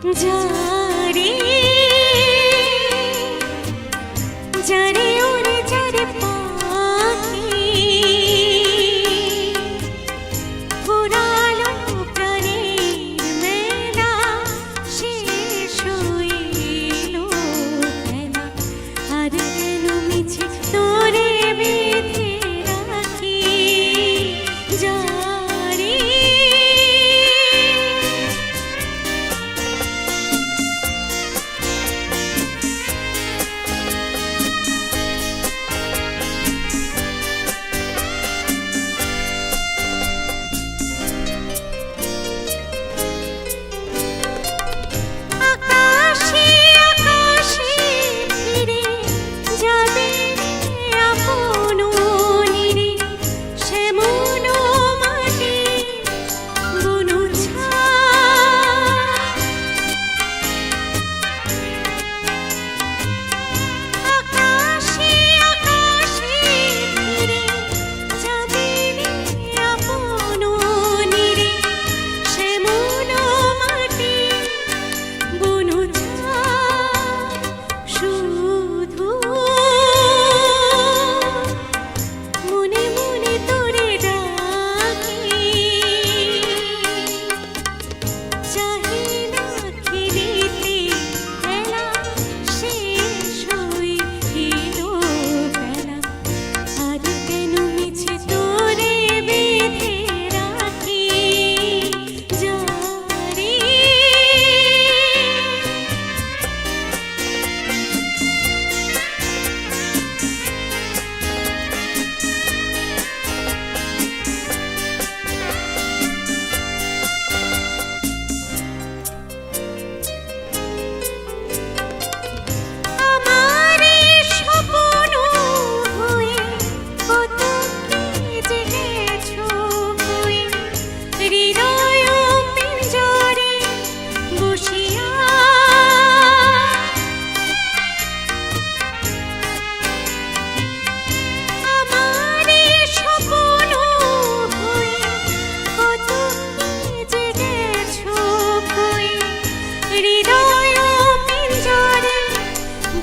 যারে যারে ওরে যারে পাখি ফুরালো প্রাণের মেলা শেষ হইল খেলা আর কেন মিছে তোরে বেঁধে রাখি যারে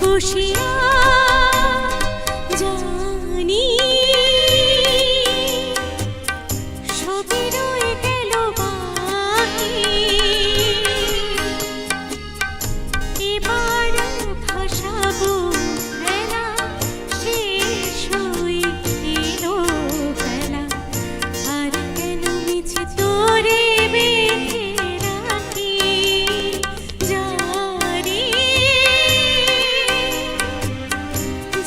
বসিয়া জানি সবই রয়ে গেল বাকি এবার ভাসাবো খেলা শেষ হয়ে এলো খেলা আর কেন মিছে তোরে বেঁধে রাখি যারে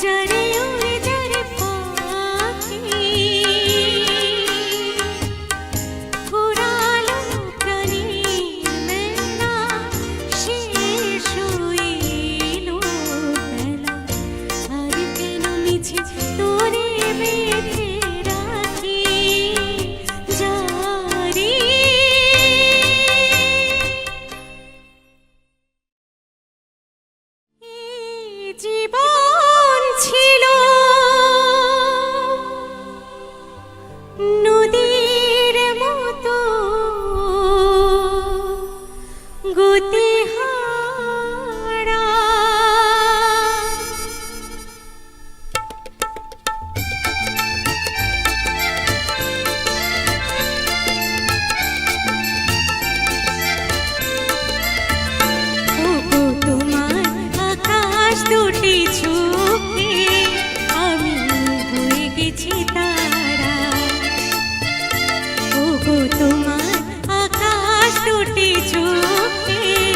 যারে ওরে যারে পাখি ফুরালো প্রাণের মেলা শেষ হইল বেলা আর কেন মিছে তোরে বেঁধে রাখি যারে জীবন ছিল নদীর মতো গতিহারা ওগো তোমার আকাশ দুটি চোখে আমি হয়ে গেছি তারা ওগো তোমার আকাশ দুটি চোখে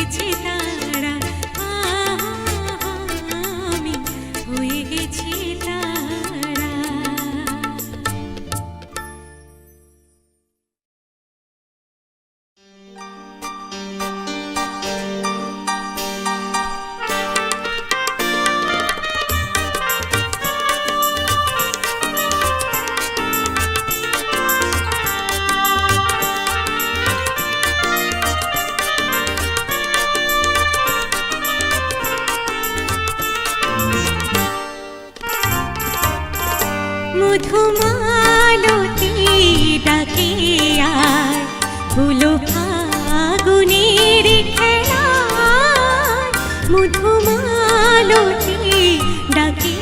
গেছে তারা, আমি হয়ে গেছি তারা। মধুমালতী ডাকে আয়, হলো ফাগুনের খেলায়। মধুমালতী ডাকে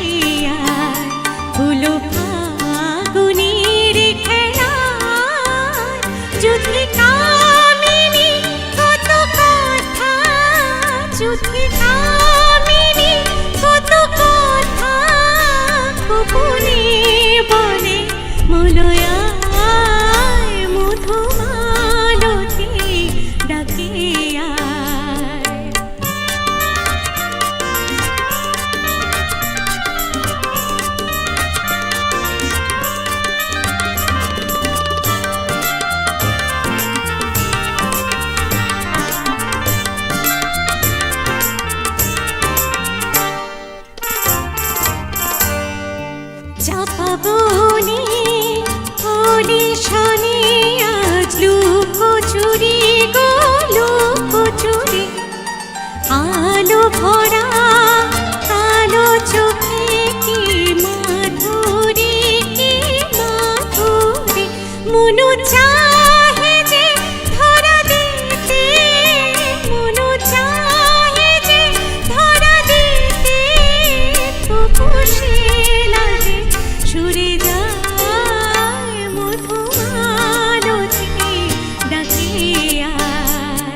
আয়, হলো ফাগুনের খেলায়। যুথি কামিনী কত কথা, যুথি কামিনী কত কথা গোপনে বলে মলয়ায়। মধুমালতী ডাকে আয়। চাপা বনে হলি শনি আজ লুকোচুরি গো লুকোচুরি। আলো ভরা কালো চোখে কি মাধুরী, কি মাধুরী। মনু চাহে যে ধরা দিতে, মনু চাহে যে ধরা দিতে। তবু সে লাগে সরে যায়। মধুমালতী ডাকে আয়।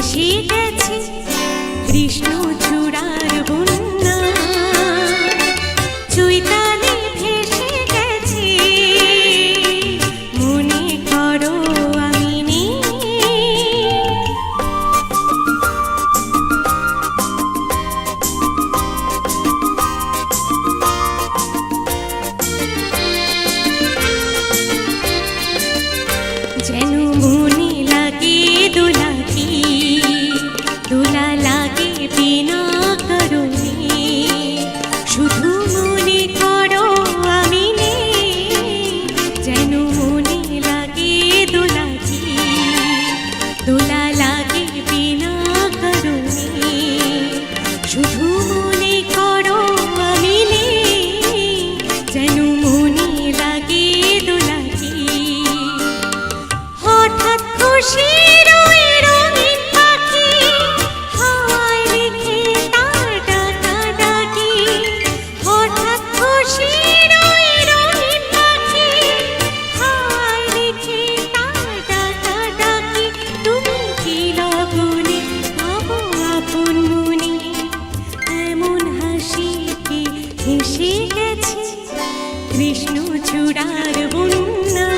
ভেসে গেছে কৃষ্ণ চূড়ার বন্যা, চৈতালি ভেসে গেছে, মনে করো আমি নেই। যেন মনে লাগে দোলাকি, দোলা লাগে বিনা কারণে, শুধু মনে করো আমি নেই। যেন মনে লাগে দোলাকি, দোলা লাগে বিনা কারণে, শুধু মনে করো আমি নেই। যেন মনে লাগে দোলাকি, হঠাৎ খুশির ওই রঙিন পাখি হাওয়ায় রেখে তার ডাকাডাকি। হঠাৎ খুশির ওই রঙিন পাখি হাওয়ায় রেখে তার ডাকাডাকি। তুমি কি লগনে ভাবো আপন মনে, এমন হাসি কি হেসে গেছে কৃষ্ণ চূড়ার বন্যা,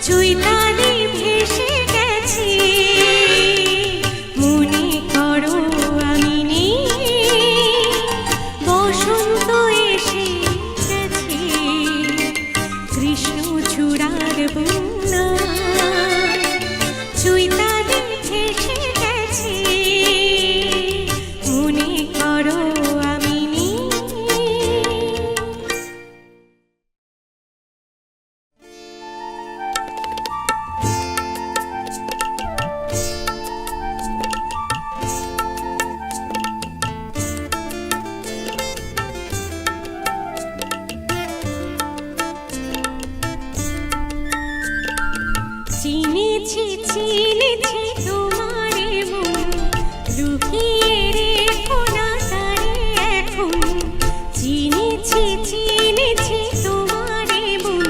চৈতালি ভেসে গেছে, মনে করো আমি নেই। বসন্ত এসে গেছে কৃষ্ণ চূড়ার বন্যা, চৈতালি ভেসে গেছে, মনে করো আমি নেই। চিনেছি চিনেছি তোমারে মন, লুকিয়ে রেখো না তারে এখন। চিনেছি চিনেছি তোমারে মন,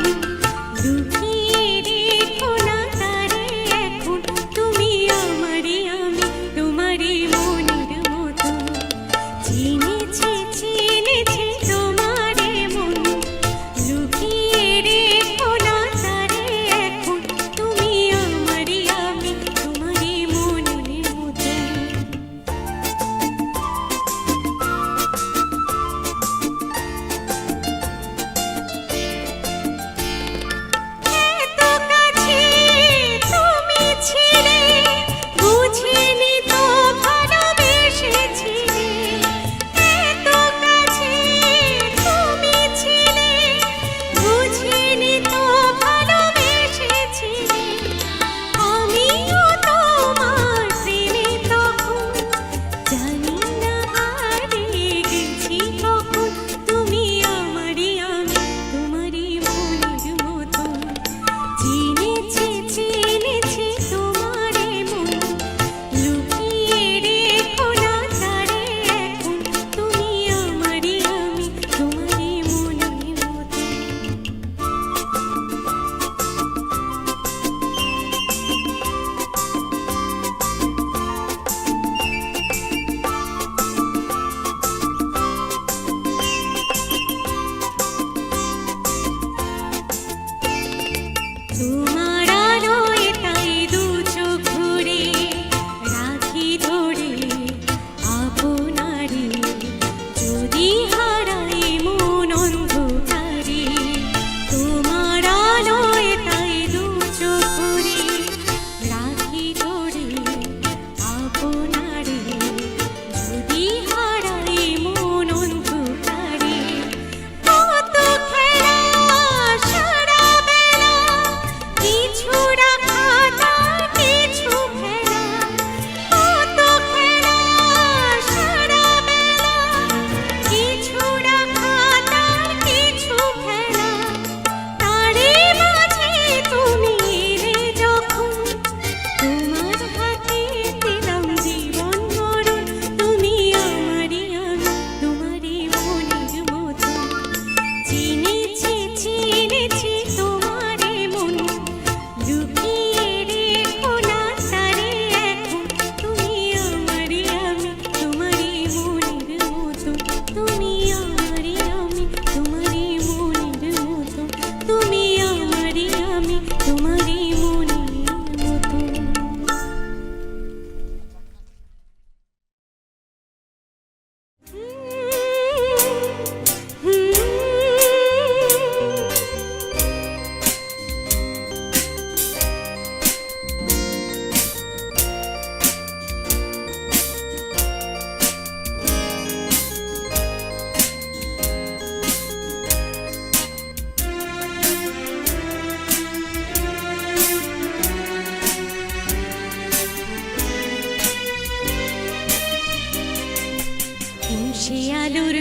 লুকিয়ে রেখো না তারে এখন। তুমি আমারে আমি তোমারে মনের মতো। চিনেছি চিনেছি তোমারে মন, লুকিয়ে রেখো না তারে এখন। তুমি আমারে আমি তোমারে মনের মতো।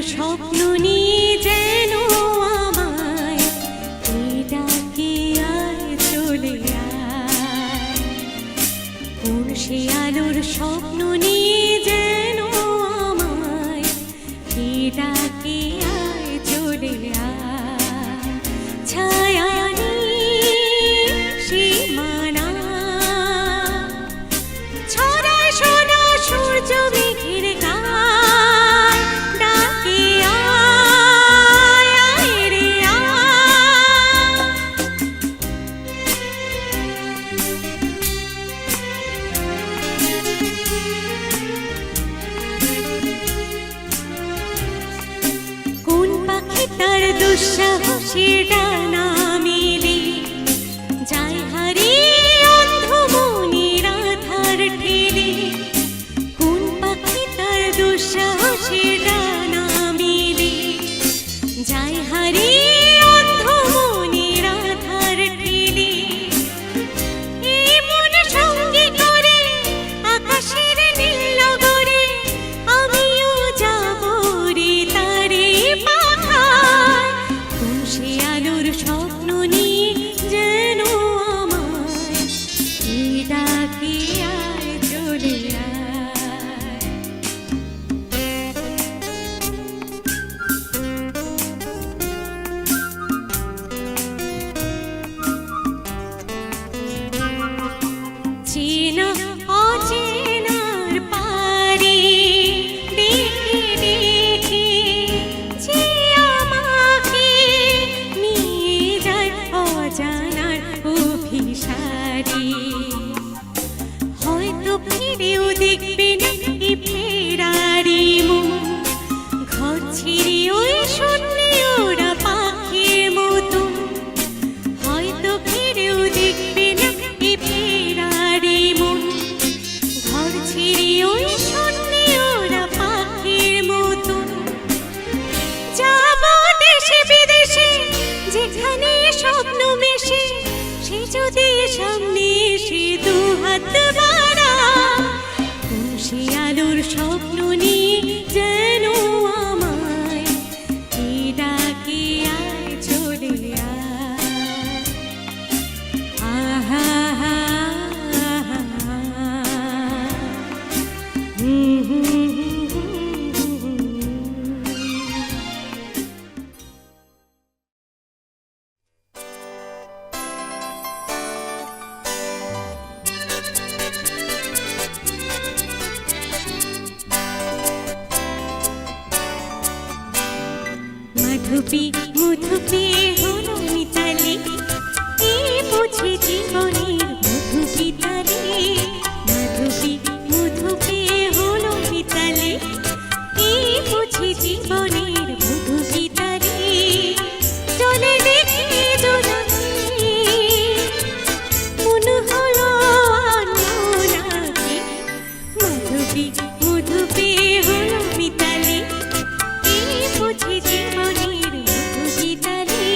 স্বপ্ন নিয়ে যেন আমায় কে ডাকে আয় চলে আয়। কোন সে আলোর স্বপ্ন নিয়ে যেন আমায় কে ডাকে আয় চলে আয়। ছায়া সীমানা ছড়ায় সোনা সূর্য মেঘের গায়, ডাকে আয় আয় রে আয়। কোন পাখি তার দুঃসাহসের ডানা মেলে যায় হারিয়ে অন্ধ মনের আধার ঠেলে। কোন পাখি তার দুঃসাহসের ডানা মেলে যায় হারিয়ে অন্ধ মনের আধার ঠেলে। এই মন সঙ্গে করে আকাশের নীল নগরে আমিও যাব রে তারে পাখায়। কোন সে আলোর স্বপ্ন নিয়ে যেন আমায় কে ডাকে আয় চলে আয়। চেনা অচেনার পারে ডেকে ডেকে যে আমাকে নিয়ে যায় অজানার অভিসারে। হয়তো ফিরেও দেখবে না এ ফেরারি মন, ঘর ছেড়ে ওই শূন্যে ওরা পাখির মতো। হয়তো ফিরেও দেখবে না এ ফেরারি মন, ঘর ছেড়ে ওই শূন্যে ওরা পাখির মতো। যাব দেশে বিদেশে যেখানে স্বপ্ন মেশে, সে যদি সামনে এসে দু হাত বাড়ায়। কোন সে আলোর স্বপ্ন নিয়ে যেন আমায় কে ডাকে আয় চলে আয়। আহা হা মধুপি মধুপি হলো মিতালি, এ বুঝি জীবনের মধুপি তালে। মধুপি মধুপি হলো মিতালি, এ বুঝি জীবনের মধুপি তালে। চলে দেখে জোনাকি মন হলো আনমনাকি। মধুপি মধুপি হলো মিতালি, এই বুঝি জীবনের মধুপি তালে।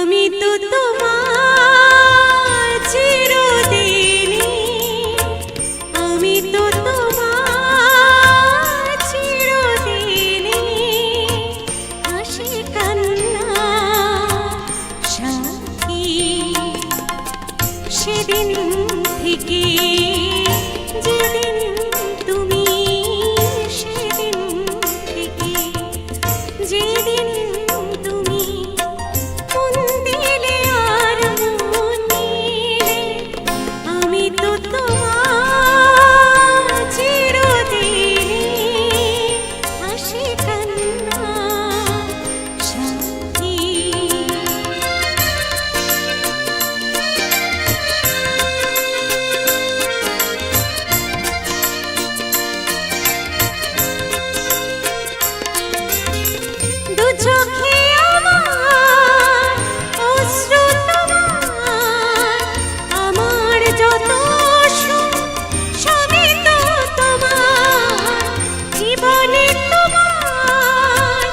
আমি তো তোমার চিরদিনই, আমি তো তোমার চিরদিনই, হাসি কান্না সাথী। সেদিন থেকে যেদিন তুমি, সেদিন থেকে যেদিন তুমি মন দিলে আর মন নিলে, আমি তো তোমার চিরদিনই, হাসি কান্না সাথী। দু চোখে আমার অশ্রু তোমার, আমার যত সুখ সবই তো তোমার, জীবনে তোমার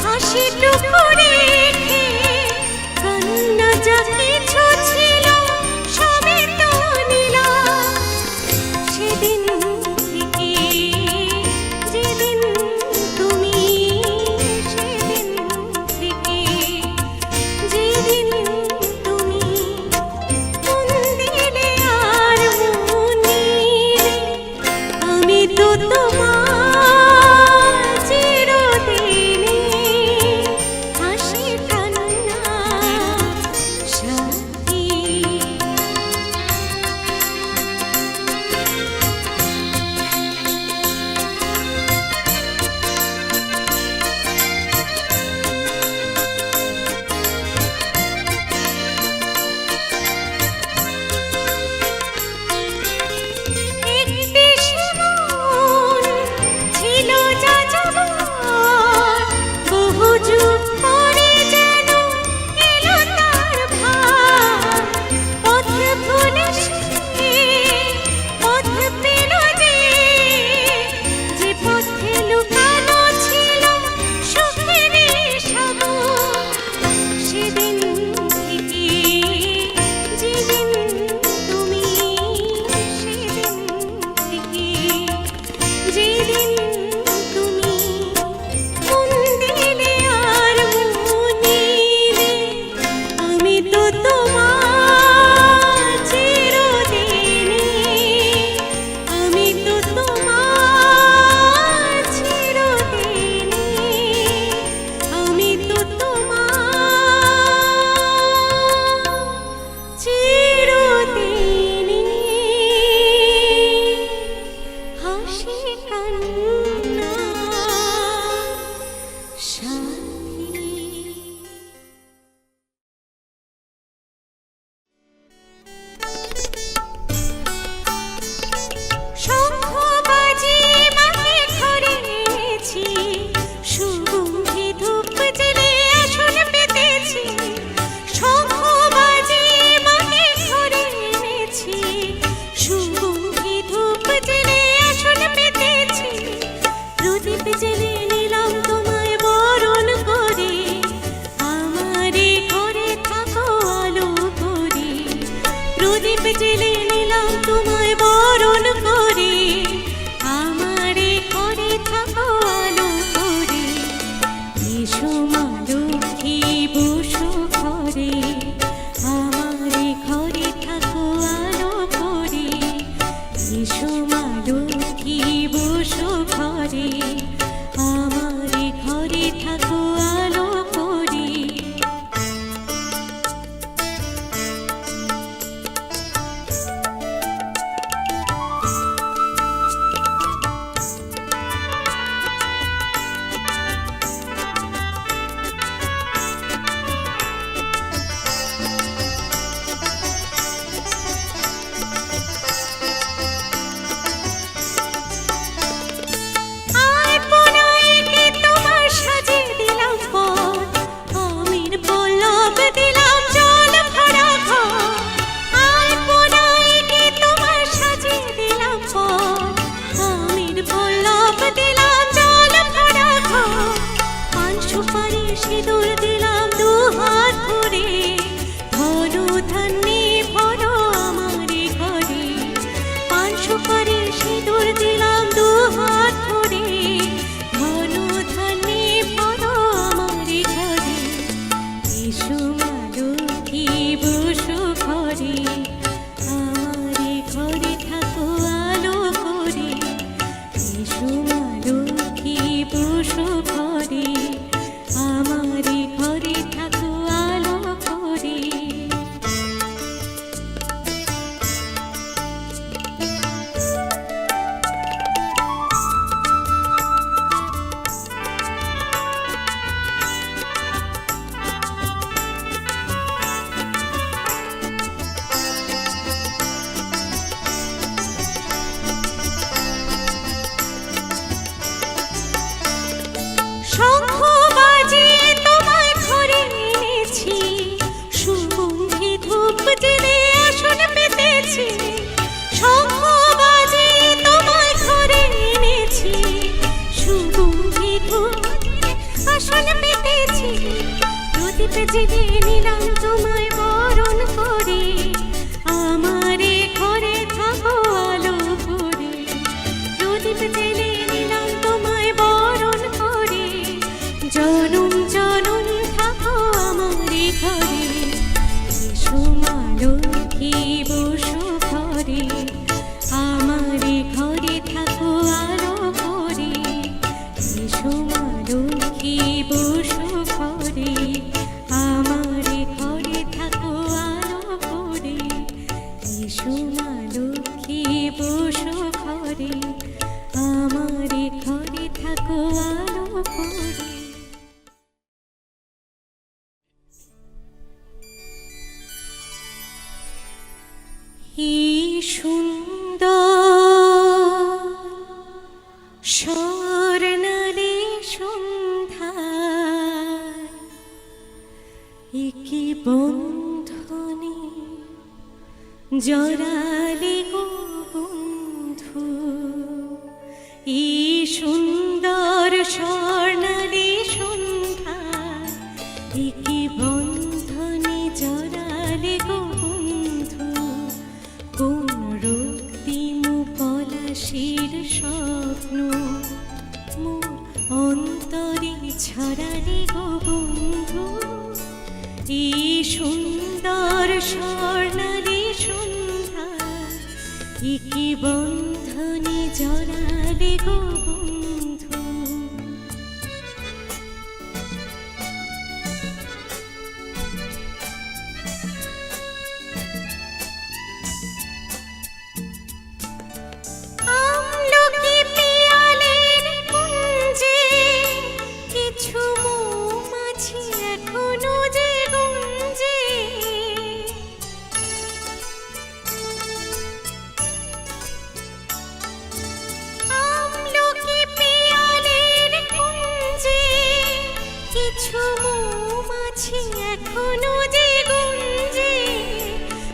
হাসিটুকু রেখে কান্না যা কিছু ছিল সবই তো নিলাম। সেদিন থেকে যেদিন তুমি, সেদিন থেকে যেদিন তুমি মন দিলে আর মন নিলে, আমি তো তোমার চিরদিনই, হাসি কান্না সাথী। একটি সেমন ছিল যাযাবর, বহু যুগ পরে যেন এলো তার ভার। পথ ভুলে সে পথ পেল যে, যে পথে লুকানো ছিল সুখের সাগর। সেদিন থেকে যেদিন তুমি, সেদিন থেকে যেদিন তুমি মন দিলে আর মন নিলে, আমি তো তোমার চিরদিনই, আমি তো তোমার চিরদিনই, আমি তো তোমার চিরদিনই, হাসি কান্না সাথী। শঙ্খ বাজি মাকে ঘরে এনেছি, সুগন্ধি ধূপ জ্বেলে আসন পেতেছি। শঙ্খ বাজি মাকে ঘরে এনেছি, সুগন্ধি ধূপ জ্বেলে আসন পেতেছি। প্রদীপ জ্বেলে নিলাম তোমায় বরণ করে, আমারে ঘরে থাকো আলো করে। প্রদীপ জ্বেলে নিলাম তোমায় বরণ করে, আমারে ঘরে থাকো আলো করে। এসো মা লক্ষ্মী বসো ঘরে, আমারে ঘরে থাকো আলো করে। এসো মা লক্ষ্মী বসো ঘরে, আমারে ঘরে থাকো আলো করে। মা লক্ষ্মী বসো ঘরে, আমারে ঘরে থাকো আলো করে। এসো মা লক্ষ্মী বসো ঘরে, আমারে ঘরে থাকো আলো করে। শঙ্খ বাজিয়ে তোমায় ঘরে এনেছি, সুগন্ধি ধূপ জেলে আসন পেতেছি। শঙ্খ বাজিয়ে তোমায় ঘরে এনেছি, সুগন্ধি ধূপ জেলে আসন পেতেছি। প্রদীপ জেলে নিলাম তোমায় বরণ করে, আমারে ঘরে থাকো আলো করে। প্রদীপ জেলে নিলাম তোমায় বরণ করে, জনম জনম থাকো আমারে ঘরে। এসো মা লক্ষ্মী বসো ঘরে, আমারে ঘরে থাকো আলো করে। এসো মা লক্ষ্মী বসো ঘরে, আমারে ঘরে থাকো আলো করে। এসো মা লক্ষ্মী বসো ঘরে, আমারে ঘরে থাকো আলো করে। এই সুন্দর স্বর্ণালী সন্ধ্যায় একি বন্ধনে জড়ালে গো বন্ধু। এই সুন্দর স্বর্ণালী সন্ধ্যায় একি বন্ধনে জড়ালে গো বন্ধু। কোন রক্তিম পলাশির স্বপ্ন মোর অন্তরে ছড়ালে গো বন্ধু। এই সুন্দর স্বর্ণালী সন্ধ্যা একি বন্ধনে জড়ালে গো বন্ধু। আমলকি পিয়ালের কুঞ্জে কিছু মৌমাছি এখনো যে গুঞ্জে। আমলকি পিয়ালের কুঞ্জে কিছু মৌমাছি এখনো যে গুঞ্জে।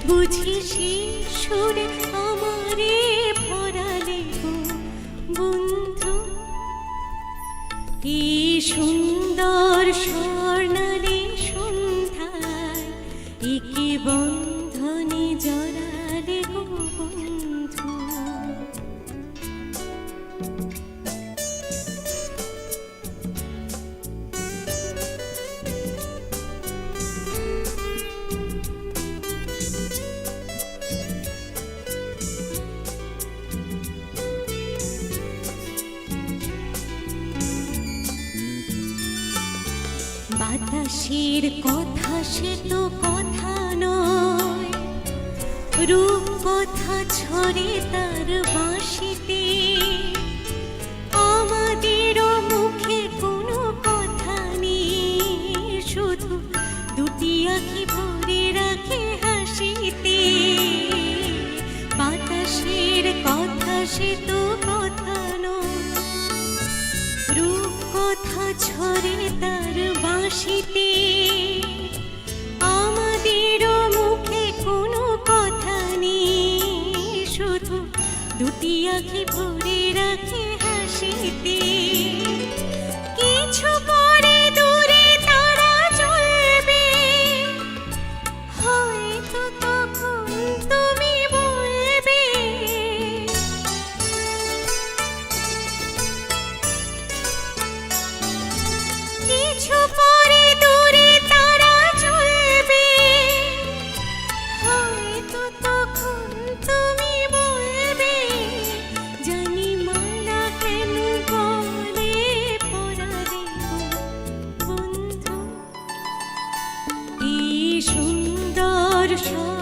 বুঝি সে সুরে আমারে ভরালে গো বন্ধু। এই সুন্দর স্বর্ণালী সন্ধ্যায় একি বন্ধনে জড়ালে গো বন্ধু। বাতাসের কথা সে তো কথা নয়, রূপ কথা ছড়ে তার বাঁশিতে। আমাদেরও মুখে কোনো কথা নেই, শুধু দুটি আঁখি ভরে রাখে হাসিতে। বাতাসের কথা সে তো কথা নয়, রূপ কথা ছড়ে তার বাঁশিতে। আমাদেরও মুখে কোনো কথা নেই, শুধু দুটি আঁখি ভরে রাখে হাসিতে। কিছু পরে দূরে তারা চলবে, হয়তো তখন তুমি বলবে কিছু পরে দূরে সুর